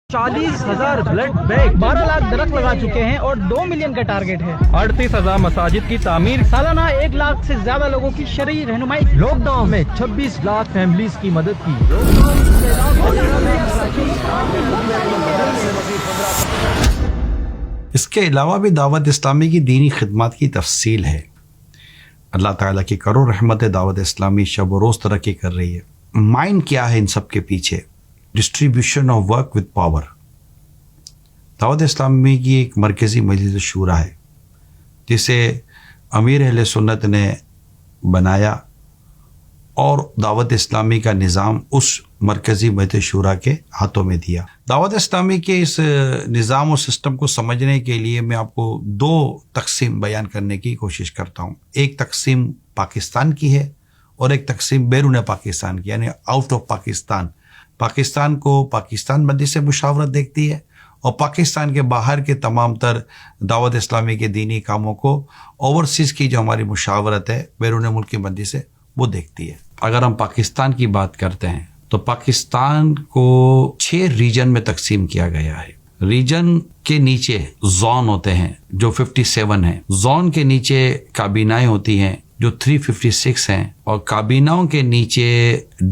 40,000 blood bank, 12 lakh درخت لگا چکے ہیں اور 2 ملین کا ٹارگٹ ہے۔ 38,000 مساجد کی تعمیر، سالانہ 1 لاکھ سے زیادہ لوگوں کی شرعی رہنمائی۔ لاک ڈاؤن میں 26 لاکھ فیملیز کی مدد کی۔ اس کے علاوہ بھی دعوت اسلامی کی دینی خدمات کی تفصیل ہے۔ اللہ تعالیٰ کی کرو رحمت، دعوت اسلامی شب و روز ترقی کر رہی ہے۔ مائنڈ کیا ہے ان سب کے پیچھے؟ Distribution of work with power. دعوت اسلامی کی ایک مرکزی مجلس شورا ہے جسے امیر اہل سنت نے بنایا اور دعوت اسلامی کا نظام اس مرکزی مجلس شورا کے ہاتھوں میں دیا۔ دعوت اسلامی کے اس نظام و سسٹم کو سمجھنے کے لیے میں آپ کو 2 تقسیم بیان کرنے کی کوشش کرتا ہوں۔ ایک تقسیم پاکستان کی ہے اور ایک تقسیم بیرون پاکستان کی، یعنی آؤٹ آف پاکستان۔ پاکستان کو پاکستان مجلس سے مشاورت دیکھتی ہے اور پاکستان کے باہر کے تمام تر دعوت اسلامی کے دینی کاموں کو اوورسیز کی جو ہماری مشاورت ہے بیرون ملک کی مجلس سے وہ دیکھتی ہے۔ اگر ہم پاکستان کی بات کرتے ہیں تو پاکستان کو 6 ریجن میں تقسیم کیا گیا ہے۔ ریجن کے نیچے زون ہوتے ہیں جو 57 ہیں، زون کے نیچے کابینائیں ہوتی ہیں جو 356 ہیں، اور کابیناؤں کے نیچے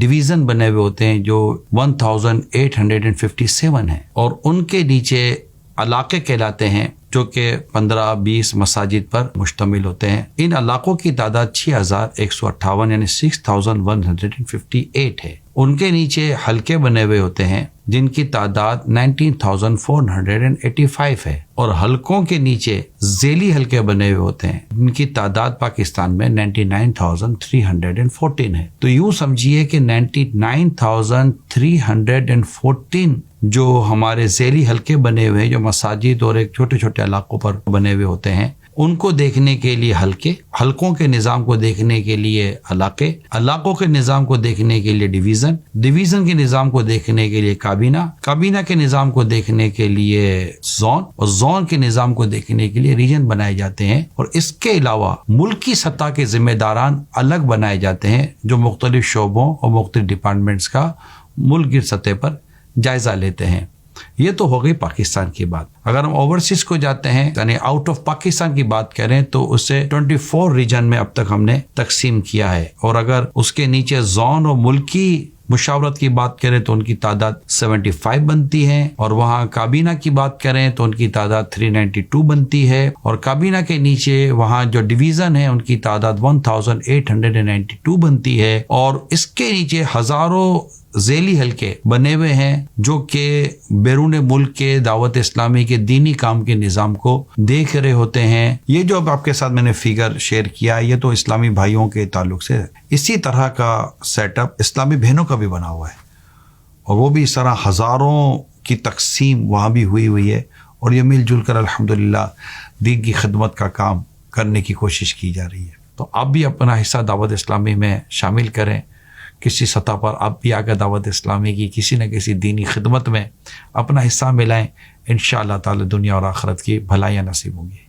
ڈویژن بنے ہوئے ہوتے ہیں جو 1857 ہیں، اور ان کے نیچے علاقے کہلاتے ہیں جو کہ 15-20 مساجد پر مشتمل ہوتے ہیں۔ ان علاقوں کی تعداد 6,158 یعنی 6,158 ہے۔ ان کے نیچے حلقے بنے ہوئے ہوتے ہیں جن کی تعداد 19,485 ہے، اور حلقوں کے نیچے ذیلی حلقے بنے ہوئے ہوتے ہیں جن کی تعداد پاکستان میں 99,314 ہے۔ تو یوں سمجھیے کہ 99,314 جو ہمارے ذیلی حلقے بنے ہوئے ہیں، جو مساجد اور ایک چھوٹے چھوٹے علاقوں پر بنے ہوئے ہوتے ہیں، ان کو دیکھنے کے لیے حلقے، حلقوں کے نظام کو دیکھنے کے لیے علاقے، علاقوں کے نظام کو دیکھنے کے لیے ڈویژن، ڈویژن کے نظام کو دیکھنے کے لیے کابینہ، کابینہ کے نظام کو دیکھنے کے لیے زون، اور زون کے نظام کو دیکھنے کے لیے ریجن بنائے جاتے ہیں۔ اور اس کے علاوہ ملکی سطح کے ذمہ داران الگ بنائے جاتے ہیں جو مختلف شعبوں اور مختلف ڈپارٹمنٹس کا ملک کی سطح پر جائزہ لیتے ہیں۔ یہ تو ہو گئی پاکستان کی بات۔ اگر ہم اوورسیز کو جاتے ہیں یعنی آؤٹ آف پاکستان کی بات کریں تو اسے 24 ریجن میں اب تک ہم نے تقسیم کیا ہے، اور اگر اس کے نیچے زون اور ملکی مشاورت کی بات کریں تو ان کی تعداد 75 بنتی ہے، اور وہاں کابینہ کی بات کریں تو ان کی تعداد 392 بنتی ہے، اور کابینہ کے نیچے وہاں جو ڈویژن ہے ان کی تعداد 1,892 بنتی ہے، اور اس کے نیچے ہزاروں ذیلی حلقے بنے ہوئے ہیں جو کہ بیرون ملک کے دعوت اسلامی کے دینی کام کے نظام کو دیکھ رہے ہوتے ہیں۔ یہ جو اب آپ کے ساتھ میں نے فگر شیئر کیا یہ تو اسلامی بھائیوں کے تعلق سے ہے۔ اسی طرح کا سیٹ اپ اسلامی بہنوں کا بھی بنا ہوا ہے، اور وہ بھی اس طرح ہزاروں کی تقسیم وہاں بھی ہوئی ہے، اور یہ مل جل کر الحمدللہ دین کی خدمت کا کام کرنے کی کوشش کی جا رہی ہے۔ تو آپ بھی اپنا حصہ دعوت اسلامی میں شامل کریں، کسی سطح پر آپ بھی آگے دعوت اسلامی کی کسی نہ کسی دینی خدمت میں اپنا حصہ ملائیں، انشاءاللہ تعالی دنیا اور آخرت کی بھلائیاں نصیب ہوں گی۔